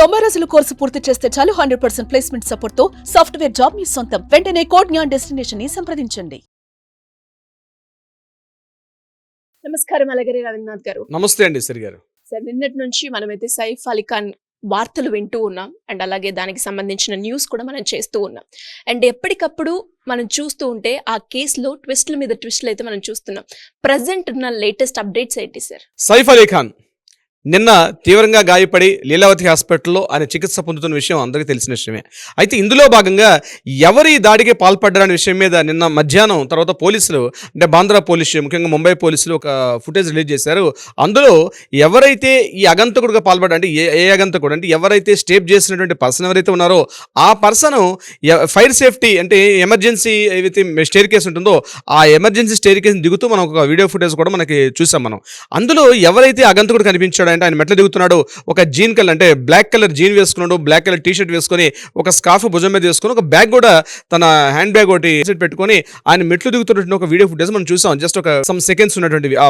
90 రోజుల కోర్సు పూర్తి చేస్తే చాలు 100% ప్లేస్మెంట్ సపోర్ట్ తో సాఫ్ట్వేర్ జాబ్ మీ సొంతం. వెంటనే కోడ్ జ్ఞాన్ డెస్టినేషన్ ని సంప్రదించండి. నమస్కారం అలగిరి రవీంద్రనాథ్ గారు. నమస్తే అండి సరి గారు. సార్, నిన్నటి నుంచి మనమైతే సైఫ్ అలీ ఖాన్ వార్తలు వింటూ ఉన్నాం అండ్ అలాగే దానికి సంబంధించిన న్యూస్ కూడా మనం చేస్తూ ఉన్నాం. అండ్ ఎప్పటికప్పుడు మనం చూస్తూ ఉంటే ఆ కేసులో ట్విస్ట్ల మీద ట్విస్ట్లు అయితే మనం చూస్తున్నాం. ప్రజెంట్ ఉన్న లేటెస్ట్ అప్డేట్స్ ఏంటి సార్? సైఫ్ అలీ ఖాన్ నిన్న తీవ్రంగా గాయపడి లీలావతి హాస్పిటల్లో ఆయన చికిత్స పొందుతున్న విషయం అందరికీ తెలిసిన విషయమే. అయితే ఇందులో భాగంగా ఎవరి దాడికి పాల్పడ్డారనే విషయం మీద నిన్న మధ్యాహ్నం తర్వాత పోలీసులు, అంటే బాంద్రా పోలీసు, ముఖ్యంగా ముంబై పోలీసులు ఒక ఫుటేజ్ రిలీజ్ చేశారు. అందులో ఎవరైతే ఈ అగంతకుడుగా పాల్పడ్డా, అంటే ఏ అగంతకుడు అంటే ఎవరైతే స్టేప్ చేసినటువంటి పర్సన్ ఎవరైతే ఉన్నారో ఆ పర్సన్ ఫైర్ సేఫ్టీ అంటే ఎమర్జెన్సీ ఏదైతే స్టేర్ కేసు ఉంటుందో ఆ ఎమర్జెన్సీ స్టేర్ కేసుని దిగుతూ మనం ఒక వీడియో ఫుటేజ్ కూడా మనకి చూసాం మనం. అందులో ఎవరైతే అగంతకుడు కనిపించాడో అంటే ఆయన మెట్లు దిగుతున్నాడు, ఒక జీన్ కలర్ అంటే బ్లాక్ కలర్ జీన్ వేసుకున్నాడు, బ్లాక్ కలర్ టీషర్ట్ వేసుకొని ఒక స్కార్ఫ్ భుజం మీద వేసుకొని ఒక బ్యాగ్ కూడా తన హ్యాండ్ బ్యాగ్ ఒకటి పెట్టుకొని ఆయన మెట్లు దిగుతున్నటువంటి ఒక వీడియో ఫుటేజ్ మనం చూసాం. జస్ట్ ఒక సమ్ సెకండ్స్ ఉన్నటువంటి ఆ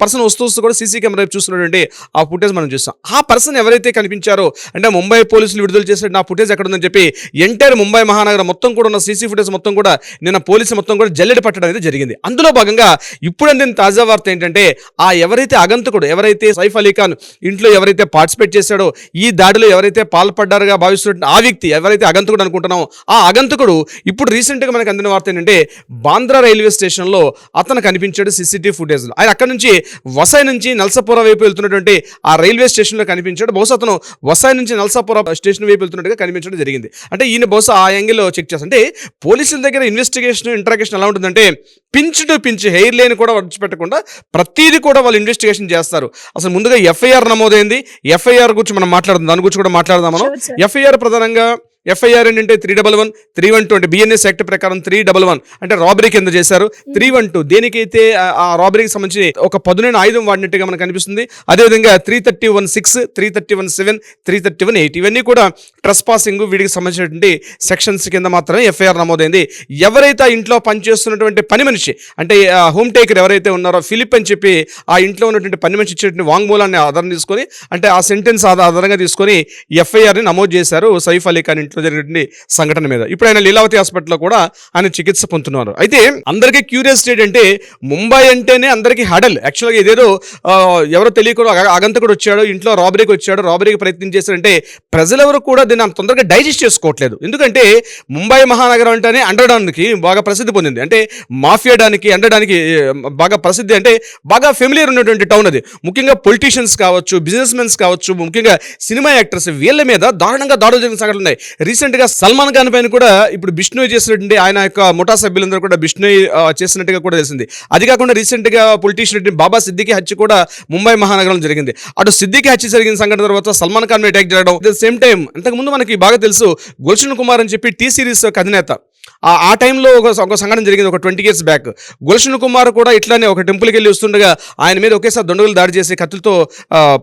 పర్సన్ వస్తూ కూడా సీసీ కెమెరా చూస్తున్నటువంటి ఆ ఫుటేజ్ మనం చూసాం. ఆ పర్సన్ ఎవరైతే కనిపించారో అంటే ముంబై పోలీసులు విడుదల చేసిన ఆ ఫుటేజ్ ఎక్కడ ఉందని చెప్పి ఎంటైర్ ముంబై మహానగరం మొత్తం కూడా ఉన్న సీసీ ఫుటేజ్ మొత్తం కూడా నిన్న పోలీసులు మొత్తం కూడా జల్లెడ పట్టడం అనేది జరిగింది. అందులో భాగంగా ఇప్పుడు అందిన తాజా వార్త ఏంటంటే ఆ ఎవరైతే అగంతకుడు, ఎవరైతే సైఫ్ అలీ ఖాన్ ఇంట్లో ఎవరైతే పార్టిసిపేట్ చేశాడో, ఈ దాడిలో ఎవరైతే పాల్పడ్డారుగా భావిస్తున్న ఆ వ్యక్తి ఎవరైతే అగంతకుడు అనుకుంటున్నామో ఆ అగంతకుడు ఇప్పుడు రీసెంట్గా మనకు అందిన వార్త ఏంటంటే బాంద్రా రైల్వే స్టేషన్లో అతను కనిపించాడు సీసీటీవీ ఫుటేజ్లో. ఆయన అక్కడ నుంచి వసాయ్ నుంచి నల్సాపుర వైపు వెళ్తున్నటువంటి ఆ రైల్వే స్టేషన్లో కనిపించాడు. బహుశా అతను వసాయ్ నుంచి నల్సాపుర స్టేషన్ వైపు వెళ్తున్నట్టుగా కనిపించడం జరిగింది. అంటే ఈయన బహుశా ఆ యాంగిల్లో చెక్ చేస్తాం. అంటే పోలీసుల దగ్గర ఇన్వెస్టిగేషన్ ఇంట్రాగేషన్ ఎలా ఉంటుందంటే pinch to pinch, hair line కూడా విడిచిపెట్టకుండా ప్రతిదీ కూడా వాళ్ళు ఇన్వెస్టిగేషన్ చేస్తారు. అసలు ముందుగా ఎఫ్ఐఆర్ నమోదైంది. ఎఫ్ఐఆర్ గురించి మనం మాట్లాడదాం, దాని గురించి కూడా మాట్లాడదాం మనం. ఎఫ్ఐఆర్ ప్రధానంగా ఎఫ్ఐఆర్ ఏంటంటే 311, 312 అంటే బిఎన్ఎస్ యాక్ట్ ప్రకారం 311 అంటే రాబరీ కింద చేశారు. 312 దేనికైతే ఆ రాబరీకి సంబంధించి ఒక పదునైన ఆయుధం వాడినట్టుగా మనకు కనిపిస్తుంది. అదేవిధంగా 331(6), 331(7), 331(8 ఇవన్నీ కూడా ట్రెస్ పాసింగ్ వీటికి సంబంధించినటువంటి సెక్షన్స్ కింద మాత్రమే ఎఫ్ఐఆర్ నమోదైంది. ఎవరైతే ఆ ఇంట్లో పనిచేస్తున్నటువంటి పని మనిషి అంటే హోమ్ టేకర్ ఎవరైతే ఉన్నారో ఫిలిప్ అని చెప్పి ఆ ఇంట్లో ఉన్నటువంటి పని మనిషి ఇచ్చేటువంటి వాంగ్మూలాన్ని ఆధారం తీసుకొని అంటే ఆ సెంటెన్స్ ఆధారంగా తీసుకొని ఎఫ్ఐఆర్ని నమోదు చేశారు సైఫ్ అలీ ఖాన్ ఇంట్లో జరిగిన సంఘటన మీద. ఇప్పుడు ఆయన లీలావతి హాస్పిటల్లో కూడా ఆయన చికిత్స పొందుతున్నారు. అయితే అందరికీ క్యూరియాసిటీ ఏంటంటే ముంబై అంటేనే అందరికీ హడల్. యాక్చువల్గా ఇదేదో ఎవరో తెలియకుండా అగంతకుడు వచ్చాడు, ఇంట్లో రాబరీకి వచ్చాడు, రాబరీకి ప్రయత్నం చేశారంటే ప్రజలెవరు కూడా దీన్ని అంత తొందరగా డైజెస్ట్ చేసుకోవట్లేదు. ఎందుకంటే ముంబై మహానగరం అంటేనే అండడానికి బాగా ప్రసిద్ధి పొందింది. అంటే మాఫియాడానికి అండడానికి బాగా ప్రసిద్ధి, అంటే బాగా ఫెమిలియర్ ఉన్నటువంటి టౌన్ అది. ముఖ్యంగా పొలిటీషియన్స్ కావచ్చు, బిజినెస్ మెన్స్ కావచ్చు, ముఖ్యంగా సినిమా యాక్టర్స్ వీళ్ళ మీద దారుణంగా దాడులు జరిగిన సంఘటనలు ఉన్నాయి. రీసెంట్గా సల్మాన్ ఖాన్ పైన కూడా ఇప్పుడు బిష్ణోయ్ చేసినటువంటి ఆయన యొక్క ముఠా సభ్యులందరూ కూడా బిష్ణోయ్ చేసినట్టుగా కూడా తెలిసింది. అది కాకుండా రీసెంట్గా పొలిటీషియన్ బాబా సిద్దికి హత్య కూడా ముంబై మహానగరంలో జరిగింది. అటు సిద్దికి హత్య జరిగిన సంఘటన తర్వాత సల్మాన్ ఖాన్ మీద అటాక్ జరగడం. అట్ ద సేమ్ టైం అంతకుముందు మనకి బాగా తెలుసు గుల్షన్ కుమార్ అని చెప్పి టీ సిరీస్ అధినేత, ఆ టైంలో ఒక సంఘటన జరిగింది ఒక 20 years బ్యాక్. గుల్షన్ కుమార్ కూడా ఇట్లానే ఒక టెంపుల్కి వెళ్ళి వస్తుండగా ఆయన మీద ఒకేసారి దొండగులు దాడి చేసి కత్తులతో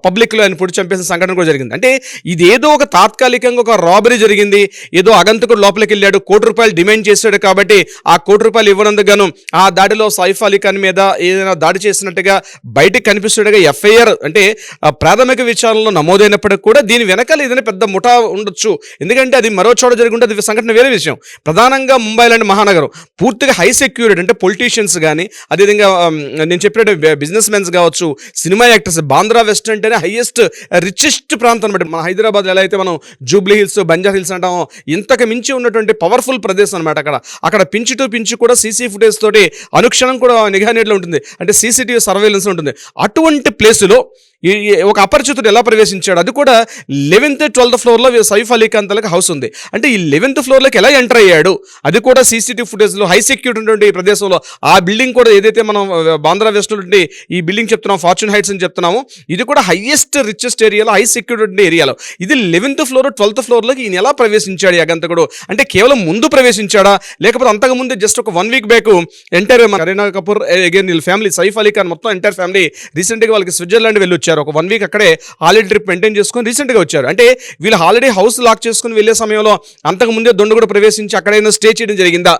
పబ్లిక్లో ఆయన పొడి చంపేసిన సంఘటన కూడా జరిగింది. అంటే ఇదేదో ఒక తాత్కాలికంగా ఒక రాబరీ జరిగింది, ఏదో అగంతకుడు లోపలికి వెళ్ళాడు, ₹1 డిమాండ్ చేశాడు కాబట్టి ఆ ₹1 ఇవ్వనందుకు గాను ఆ దాడిలో సైఫ్ అలీ ఖాన్ మీద ఏదైనా దాడి చేసినట్టుగా బయటకు కనిపిస్తుండగా ఎఫ్ఐఆర్ అంటే ప్రాథమిక విచారణలో నమోదైనప్పటికీ కూడా దీని వెనకాల ఏదైనా పెద్ద ముఠా ఉండొచ్చు. ఎందుకంటే అది మరో చోట జరుగుంటే అది సంఘటన వేరే విషయం. ప్రధానంగా ముంబై లాంటి మహానగరం పూర్తిగా హై సెక్యూరిటీ, అంటే పొలిటీషియన్స్ కానీ అదేవిధంగా నేను చెప్పినట్టు బిజినెస్ మెన్స్ కావచ్చు, సినిమా యాక్టర్స్. బాంద్రా వెస్ట్ అంటేనే హైయెస్ట్ రిచెస్ట్ ప్రాంతం అనమాట. మన హైదరాబాద్ ఎలా అయితే మనం జూబ్లీ హిల్స్, బంజారా హిల్స్ అంటామో ఇంతకు మించి ఉన్నటువంటి పవర్ఫుల్ ప్రదేశం అనమాట. అక్కడ పించు టు పించు కూడా సీసీ ఫుటేజ్ తోటి అనుక్షణం కూడా నిఘా నీడలో ఉంటుంది, అంటే సీసీటీవీ సర్వేలెన్స్ ఉంటుంది. అటువంటి ప్లేసులో ఒక అపరిచితుడు ఎలా ప్రవేశించాడు, అది కూడా 11th, 12th ఫ్లోర్లో సైఫ్ అలీ ఖాన్ తలకు హౌస్ ఉంది. అంటే ఈ 11th ఫ్లోర్లోకి ఎలా ఎంటర్ అయ్యాడు, అది కూడా సీసీటీవీ ఫుటేజ్లో హై సెక్యూరిటీ ఉన్నటువంటి ప్రదేశంలో. ఆ బిల్డింగ్ కూడా ఏదైతే మనం బాంద్రా వెస్ట్ నుండి ఈ బిల్డింగ్ చెప్తున్నాం, ఫార్చ్యూన్ హైట్స్ అని చెప్తున్నాము, ఇది కూడా హైయెస్ట్ రిచెస్ట్ ఏరియాలో, హై సెక్యూరిటీ ఏరియాలో. ఇది 11th ఫ్లోర్, 12th ఫ్లోర్లోకి ఈయన ఎలా ప్రవేశించాడు అగంతకుడు? అంటే కేవలం ముందు ప్రవేశించాడా, లేకపోతే అంతకుముందు జస్ట్ ఒక 1 week back entire Kareena Kapoor again వీళ్ళ ఫ్యామిలీ, సైఫ్ అలీ ఖాన్ మొత్తం ఎంటైర్ ఫ్యామిలీ రీసెంట్గా వాళ్ళకి స్విట్జర్లాండ్ వెళ్ళి వచ్చారు. ఒక 1 week అక్కడే హాలిడే ట్రిప్ మెయింటైన్ చేసుకొని రీసెంట్గా వచ్చారు. అంటే వీళ్ళు హాలిడే హౌస్ లాక్ చేసుకుని వెళ్ళే సమయంలో అంతకు ముందే దొండ కూడా ప్రవేశించి అక్కడైనా స్టే చేయడం జరిగిందా?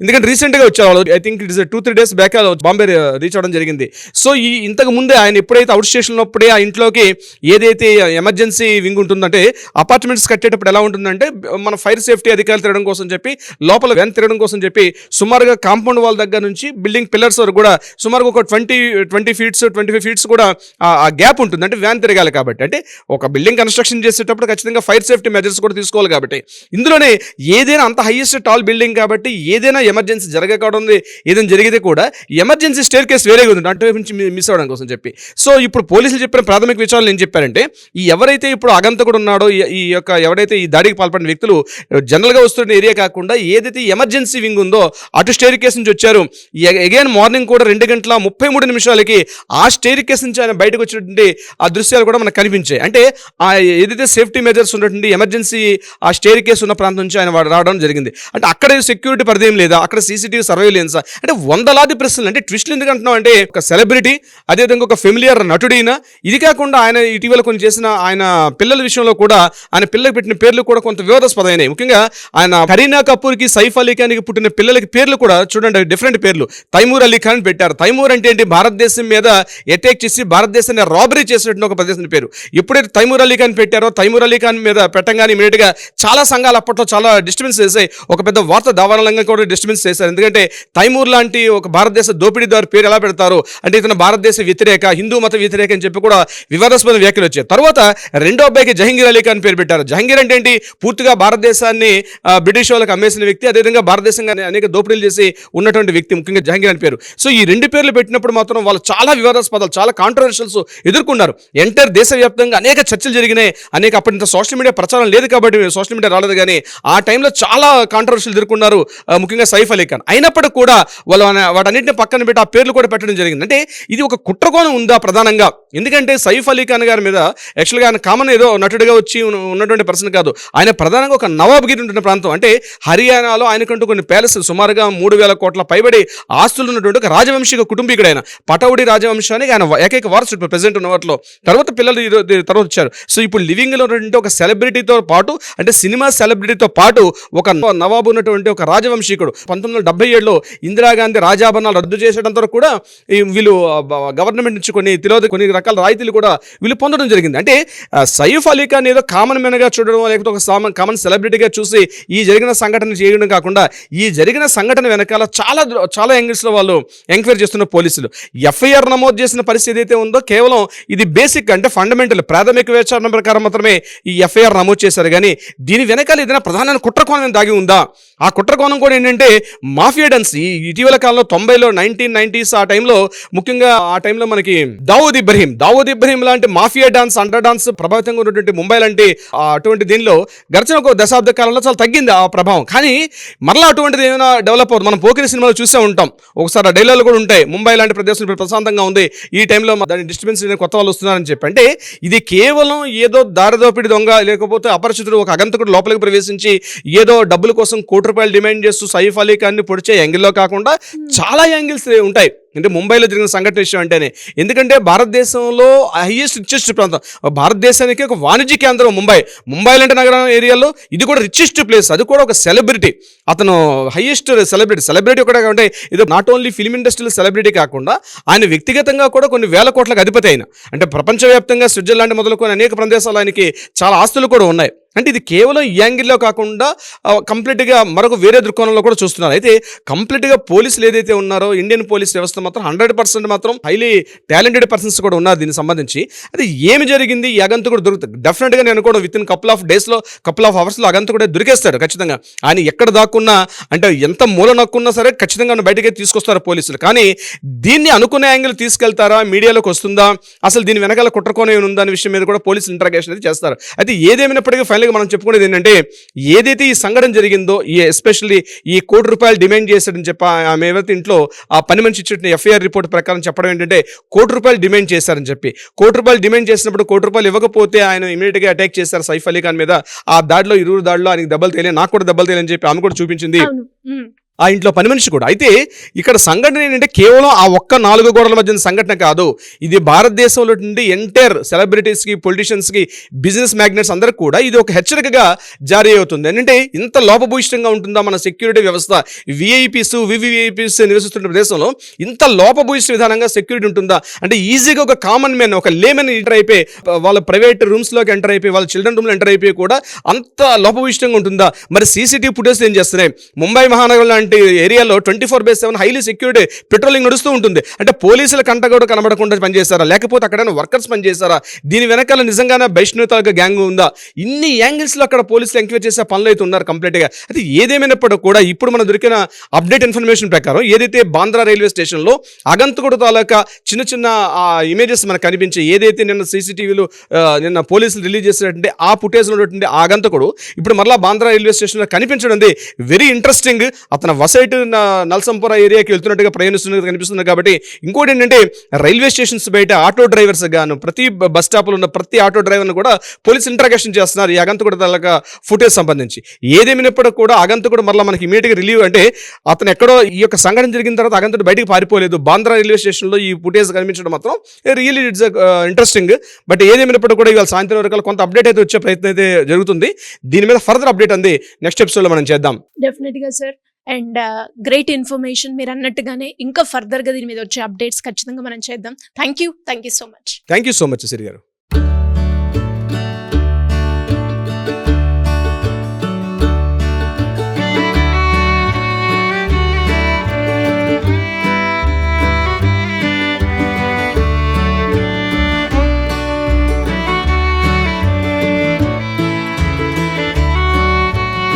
ఎందుకంటే రీసెంట్గా వచ్చారు వాళ్ళు. I think it is 2-3 days back Bombay reach అవ్వడం జరిగింది. సో ఈ ఇంతకు ముందే ఆయన ఎప్పుడైతే అవుట్ స్టేషన్ ఉన్నప్పుడే ఆ ఇంట్లోకి ఏదైతే ఎమర్జెన్సీ వింగ్ ఉంటుందంటే అపార్ట్మెంట్స్ కట్టేటప్పుడు ఎలా ఉంటుందంటే మన ఫైర్ సేఫ్టీ అధికారులు తిరగడం కోసం చెప్పి లోపల వ్యాన్ తిరగడం కోసం చెప్పి సుమారుగా కాంపౌండ్ వాల్ దగ్గర నుంచి బిల్డింగ్ పిల్లర్స్ వరకు కూడా సుమారుగా ఒక 25 feet కూడా ఆ గ్యాప్ ఉంటుంది. అంటే వ్యాన్ తిరగాలి కాబట్టి, అంటే ఒక బిల్డింగ్ కన్స్ట్రక్షన్ చేసేటప్పుడు ఖచ్చితంగా ఫైర్ సేఫ్టీ మెజర్స్ కూడా తీసుకోవాలి కాబట్టి ఇందులోనే ఏదైనా అంత హైయెస్ట్ టాల్ బిల్డింగ్ కాబట్టి ఏదైనా ఎమర్జెన్సీ జరగకూడదు, ఏదైనా జరిగితే కూడా ఎమర్జెన్సీ స్టేర్ కేస్ వేరేగా ఉంది అటువైపు నుంచి మిస్ అవ్వడం కోసం చెప్పి. సో ఇప్పుడు పోలీసులు చెప్పిన ప్రాథమిక విచారణలు ఏం చెప్పారంటే ఈ ఎవరైతే ఇప్పుడు అగంతకుడు ఉన్నాడో ఈ యొక్క ఎవరైతే ఈ దాడికి పాల్పడిన వ్యక్తులు జనరల్గా వస్తున్న ఏరియా కాకుండా ఏదైతే ఎమర్జెన్సీ వింగ్ ఉందో అటు స్టేర్ కేస్ నుంచి వచ్చారు. అగైన్ మార్నింగ్ కూడా 2:33 ఆ స్టేర్ కేస్ నుంచి ఆయన బయటకు వచ్చినటువంటి ఆ దృశ్యాలు కూడా మనకు కనిపించాయి. అంటే ఆ ఏదైతే సేఫ్టీ మెజర్స్ ఉన్నటువంటి ఎమర్జెన్సీ ఆ స్టేర్ కేస్ ఉన్న ప్రాంతం నుంచి ఆయన రావడం జరిగింది. అంటే అక్కడ సెక్యూరిటీ పరిధి ఏం లేదా, అక్కడ సీసీటీవీ సర్వేలెన్స్, అంటే వందలాది ప్రశ్నలు. అంటే ట్విస్టులు ఎందుకు అంటున్నాం అంటే ఒక సెలబ్రిటీ, అదేవిధంగా ఒక ఫెమిలియర్ నటుడైన, ఇది కాకుండా ఆయన ఇటీవల కొన్ని చేసిన ఆయన పిల్లల విషయంలో కూడా ఆయన పిల్లలకు పెట్టిన పేర్లు కూడా కొంత వివాదాస్పదమైనవి. ముఖ్యంగా ఆయన కరీనా కపూర్కి సైఫ్ అలీ ఖాన్కి పుట్టిన పిల్లలకి పేర్లు కూడా చూడండి డిఫరెంట్ పేర్లు. తైమూర్ అలీ ఖాన్ పెట్టారు. తైమూర్ అంటే ఏంటి, భారతదేశం మీద అటాక్ చేసి భారతదేశాన్ని రాబరీ చేసినట్టు ఒక ప్రదేశం పేరు. ఎప్పుడైతే తైమూర్ అలీ ఖాన్ పెట్టారో తైమూర్ అలీ ఖాన్ మీద పెట్టంగానే ఇమీడియట్గా చాలా సంఘాలు అప్పట్లో చాలా డిస్టర్బెన్స్ చేశాయి. ఒక పెద్ద వార్త దావానంగా కూడా డిస్టర్బెన్స్ చేశారు. ఎందుకంటే తైమూర్ లాంటి ఒక భారతదేశ దోపిడీదారు పేరు ఎలా పెడతారు అంటే ఇతను భారతదేశ వ్యతిరేక, హిందూ మత వ్యతిరేక అని చెప్పి కూడా వివాదాస్పద వ్యాఖ్యలు వచ్చాయి. తర్వాత రెండో అబ్బాయికి జహంగీర్ అలీ ఖాన్ పేరు పెట్టారు. జహంగీర్ అంటే ఏంటి, పూర్తిగా భారతదేశాన్ని బ్రిటిష్ వాళ్ళకి అమ్మేసిన వ్యక్తి, అదేవిధంగా భారతదేశంగా అనేక దోపిడీలు చేసి ఉన్నటువంటి వ్యక్తి, ముఖ్యంగా జహంగీర్ అని పేరు. సో ఈ రెండు పేర్లు పెట్టినప్పుడు మాత్రం వాళ్ళు చాలా వివాదాస్పదాలు, చాలా కాంట్రవర్షియల్స్ ఎదుర్కొన్నారు. ఎంటైర్ దేశవ్యాప్తంగా అనేక చర్చలు జరిగినాయి. అప్పటి సోషల్ మీడియా ప్రచారం లేదు కాబట్టి సోషల్ మీడియా రాలేదు, కానీ ఆ టైంలో చాలా కాంట్రవర్షియల్ ఎదుర్కొన్నారు, ముఖ్యంగా సైఫ్ అలీ ఖాన్. అయినప్పటికీ కూడా వాళ్ళు వాటన్నింటిని పక్కన పెట్టి ఆ పేర్లు కూడా పెట్టడం జరిగింది. అంటే ఇది ఒక కుట్రకోణం ఉందా ప్రధానంగా? ఎందుకంటే సైఫ్ అలీ ఖాన్ గారి మీద యాక్చువల్గా ఆయన కామన్ ఏదో నటుడిగా వచ్చి ఉన్నటువంటి పర్సన్ కాదు. ఆయన ప్రధానంగా ఒక నవాబ్గిరి ఉంటున్న ప్రాంతం, అంటే హర్యానాలో ఆయనకంటూ కొన్ని ప్యాలెస్ సుమారుగా 3,000 కోట్ల పైబడి ఆస్తులు ఉన్నటువంటి ఒక రాజవంశిక కుటుంబీకుడు ఆయన. పటౌడి రాజవంశానికి ఆయన ఏకైక వారసుడు ప్రెసెంట్ ఉన్న వాటిలో. తర్వాత పిల్లలు తర్వాత వచ్చారు. సో ఇప్పుడు లివింగ్లో ఉన్నటువంటి ఒక సెలబ్రిటీతో పాటు, అంటే సినిమా సెలబ్రిటీతో పాటు ఒక నవాబు ఉన్నటువంటి ఒక రాజవంశీకుడు 1977లో ఇందిరాగాంధీ రాజాభరణాలు రద్దు చేసేటంతో కూడా వీళ్ళు గవర్నమెంట్ నుంచి కొన్ని రకాల రాయితీలు కూడా వీళ్ళు పొందడం జరిగింది. అంటే సైఫ్ అలీ ఖాన్ ఏదో కామన్ మెన్గా చూడడం, లేకపోతే ఒక కామన్ సెలబ్రిటీగా చూసి ఈ జరిగిన సంఘటన చేయడం కాకుండా ఈ జరిగిన సంఘటన వెనకాల చాలా యాంగిల్స్లో వాళ్ళు ఎంక్వైరీ చేస్తున్న పోలీసులు ఎఫ్ఐఆర్ నమోదు చేసిన పరిస్థితి అయితే ఉందో కేవలం ఇది బేసిక్, అంటే ఫండమెంటల్ ప్రాథమిక విచారణ ప్రకారం మాత్రమే ఈ ఎఫ్ఐఆర్ నమోదు చేశారు. కానీ దీని వెనకాల ఏదైనా ప్రధాన కుట్రకోణం దాగి ఉందా? ఆ కుట్రకోణం కూడా ఏంటంటే మాఫియా డాన్స్. ఈ ఇటీవల కాలంలో 90లో 1990s ఆ టైంలో, ముఖ్యంగా ఆ టైంలో మనకి దావూద్ ఇబ్రహీం లాంటి మాఫియా డాన్స్, అండర్ డాన్స్ ప్రభావితంగా ఉన్నటువంటి ముంబై లాంటి అటువంటి దీనిలో గడిచిన ఒక దశాబ్ద కాలంలో చాలా తగ్గింది ఆ ప్రభావం. కానీ మరలా అటువంటిది ఏమైనా డెవలప్ అవుతుంది. మనం పోకిరి సినిమాలో చూసే ఉంటాం, ఒకసారి డైలాగులు కూడా ఉంటాయి, ముంబై లాంటి ప్రదేశం ఇప్పుడు ప్రశాంతంగా ఉంది, ఈ టైంలో దాని డిస్టర్బెన్స్ కొత్త వాళ్ళు వస్తున్నారని చెప్పి. అంటే ఇది కేవలం ఏదో దారిదోపిడి దొంగ, లేకపోతే అపరిచితుడు ఒక అగంతకుడు లోపలికి ప్రవేశించి ఏదో డబ్బుల కోసం ₹1 డిమాండ్ చేస్తూ సైఫ్ అలీ ఖాన్ని పొడిచే యాంగిల్లో కాకుండా చాలా యాంగిల్స్ ఉంటాయి. అంటే ముంబైలో జరిగిన సంఘటన విషయం అంటేనే, ఎందుకంటే భారతదేశంలో హైయెస్ట్ రిచెస్ట్ ప్రాంతం, భారతదేశానికి ఒక వాణిజ్య కేంద్రం ముంబై లాంటి నగరం ఏరియాలో ఇది కూడా రిచెస్ట్ ప్లేస్. అది కూడా ఒక సెలబ్రిటీ, అతను హైయెస్ట్ సెలబ్రిటీ ఒకటే కాబట్టి ఇది నాట్ ఓన్లీ ఫిల్మ్ ఇండస్ట్రీలో సెలబ్రిటీ కాకుండా ఆయన వ్యక్తిగతంగా కూడా కొన్ని వేల కోట్లకు అధిపతి అయిన, అంటే ప్రపంచవ్యాప్తంగా స్విట్జర్లాండ్ మొదలుకొని అనేక ప్రదేశాలు ఆయనకి చాలా ఆస్తులు కూడా ఉన్నాయి. అంటే ఇది కేవలం ఈ యాంగిల్లో కాకుండా కంప్లీట్గా మరొక వేరే దృక్కోణంలో కూడా చూస్తున్నారు. అయితే కంప్లీట్గా పోలీసులు ఏదైతే ఉన్నారో ఇండియన్ పోలీస్ వ్యవస్థ మాత్రం 100% మాత్రం హైలీ టాలెంటెడ్ పర్సన్స్ కూడా ఉన్నారు దీనికి సంబంధించి. అది ఏమి జరిగింది, ఈ అగంతకుడు దొరుకుతుంది డెఫినెట్గా. నేను కూడా విత్ ఇన్ కపుల్ ఆఫ్ డేస్లో కపుల్ ఆఫ్ అవర్స్లో అగంతకుడే దొరికేస్తాడు ఖచ్చితంగా. ఆయన ఎక్కడ దాక్కున్నా, అంటే ఎంత మూల నక్కున్నా సరే ఖచ్చితంగా బయటకే తీసుకొస్తారు పోలీసులు. కానీ దీన్ని అనుకునే యాంగిల్ తీసుకెళ్తారా, మీడియాలోకి వస్తుందా, అసలు దీని వెనకాల కుట్రకోణం ఏమి ఉందా అనే విషయం మీద కూడా పోలీసులు ఇంటరాగేషన్ అయితే చేస్తారు. అయితే ఏదేమైనప్పటికీ ఫైనల్ మనం చెప్పుకునేది ఏంటంటే, ఏదైతే ఈ సంఘటన జరిగిందో, ఎస్పెషల్లీ ఈ ₹1 డిమాండ్ చేశాడని చెప్పి ఆమె ఏవైతే ఇంట్లో ఆ పని మనిషి ఇచ్చిన ఎఫ్ఐఆర్ రిపోర్ట్ ప్రకారం చెప్పడం ఏంటంటే ₹1 డిమాండ్ చేశారని చెప్పి. ₹1 డిమాండ్ చేసినప్పుడు ₹1 ఇవ్వకపోతే ఆయన ఇమీడియట్గా అటాక్ చేశారు సైఫ్ అలీ ఖాన్ మీద. ఆ దాడిలో 20 దాడిలో ఆయనకి దెబ్బలు తేలే, నాకు కూడా దెబ్బలు తేలని చెప్పి ఆమె కూడా చూపించింది. ఆ ఇంట్లో పని మనిషి కూడా. అయితే ఇక్కడ సంఘటన ఏంటంటే కేవలం ఆ ఒక్క 4 గోడల మధ్య సంఘటన కాదు, ఇది భారతదేశంలో నుండి ఎంటైర్ సెలబ్రిటీస్కి, పొలిటీషియన్స్కి, బిజినెస్ మ్యాగ్నెట్స్ అందరికి కూడా ఇది ఒక హెచ్చరికగా జారీ అవుతుంది. ఏంటంటే ఇంత లోపభూయిష్టంగా ఉంటుందా మన సెక్యూరిటీ వ్యవస్థ, విఐపీస్ వివిఐపీస్ నివసిస్తున్న ప్రదేశంలో ఇంత లోపభూయిష్ట విధానంగా సెక్యూరిటీ ఉంటుందా అంటే ఈజీగా ఒక కామన్ మ్యాన్, ఒక లేమెన్ ఎంటర్ అయిపోయి వాళ్ళ ప్రైవేట్ రూమ్స్లోకి ఎంటర్ అయిపోయి, వాళ్ళ చిల్డ్రన్ రూమ్లో ఎంటర్ అయిపోయి కూడా అంత లోపభూయిష్టంగా ఉంటుందా? మరి సీసీటీవీ ఫుటేజ్ ఏం చేస్తున్నాయి? ముంబై మహానగరం లాంటి ఏరియాలో 24/7 హైలీ సెక్యూరిటీ పెట్రోలింగ్ నడుస్తూ ఉంటుంది. అంటే పోలీసుల కంట కూడా కనబడకుండా పనిచేస్తారా, లేకపోతే అక్కడైనా వర్కర్స్ పనిచేస్తారా, దీని వెనకాల నిజంగానే వైష్ణవతాగా గ్యాంగ్ ఉందా? ఇన్ని యాంగిల్స్లో అక్కడ పోలీసులు ఎంక్వైరీ చేసే పనులు అయితే ఉన్నారు కంప్లీట్గా. అయితే ఏదేమైనప్పటికీ కూడా ఇప్పుడు మనం దొరికిన అప్డేట్ ఇన్ఫర్మేషన్ ప్రకారం ఏదైతే బాంద్రా రైల్వే స్టేషన్లో అగంతకుడు తాలూకా చిన్న చిన్న ఇమేజెస్ మనకు కనిపించే, ఏదైతే నిన్న సీసీటీవీలో నిన్న పోలీసులు రిలీజ్ చేసినటువంటి ఆ ఫుటేజ్లో ఉన్నటువంటి ఆ అగంతకుడు ఇప్పుడు మరలా బాంద్రా రైల్వే స్టేషన్లో కనిపించడం వెరీ ఇంట్రెస్టింగ్. అతను వసైట్ నల్సంపుర ఏరియాకి వెళ్తున్నట్టుగా ప్రయాణిస్తున్నట్టుగా కనిపిస్తుంది. కాబట్టి ఇంకోటి ఏంటంటే రైల్వే స్టేషన్స్ బయట ఆటో డ్రైవర్స్ గాను ప్రతి బస్ స్టాప్లో ఉన్న ప్రతి ఆటో డ్రైవర్ను కూడా పోలీసు ఇంట్రాగేషన్ చేస్తున్నారు ఈ అగంతకుడు తాలూకా ఫుటేజ్ సంబంధించి. ఏదేమైనప్పటికీ కూడా అగంతకుడు మరలా మనకి ఇమీడియట్గా రిలీవ్ అంటే అతను ఎక్కడో ఈ యొక్క సంఘటన జరిగిన తర్వాత అగంతకుడు బయటికి పారిపోలేదు. బాంద్రా రైల్వే స్టేషన్లో ఈ ఫుటేజ్ కనిపించడం మాత్రం రియల్లీ ఇట్స్ ఇంట్రెస్టింగ్. బట్ ఏదేమైనప్పటికీ కూడా ఇవాళ సాయంత్రం వరకు కొంత అప్డేట్ అయితే వచ్చే ప్రయత్నం అయితే జరుగుతుంది. దీని మీద ఫర్దర్ అప్డేట్ అంది నెక్స్ట్ ఎపిసోడ్లో మనం చేద్దాం. డెఫినెట్గా సార్. అండ్ గ్రేట్ ఇన్ఫర్మేషన్ మీరు అన్నట్టుగానే ఇంకా ఫర్దర్గా దీని మీద వచ్చే అప్డేట్స్ ఖచ్చితంగా మనం చేద్దాం. Thank you so much. Thank you so much Siri గారు.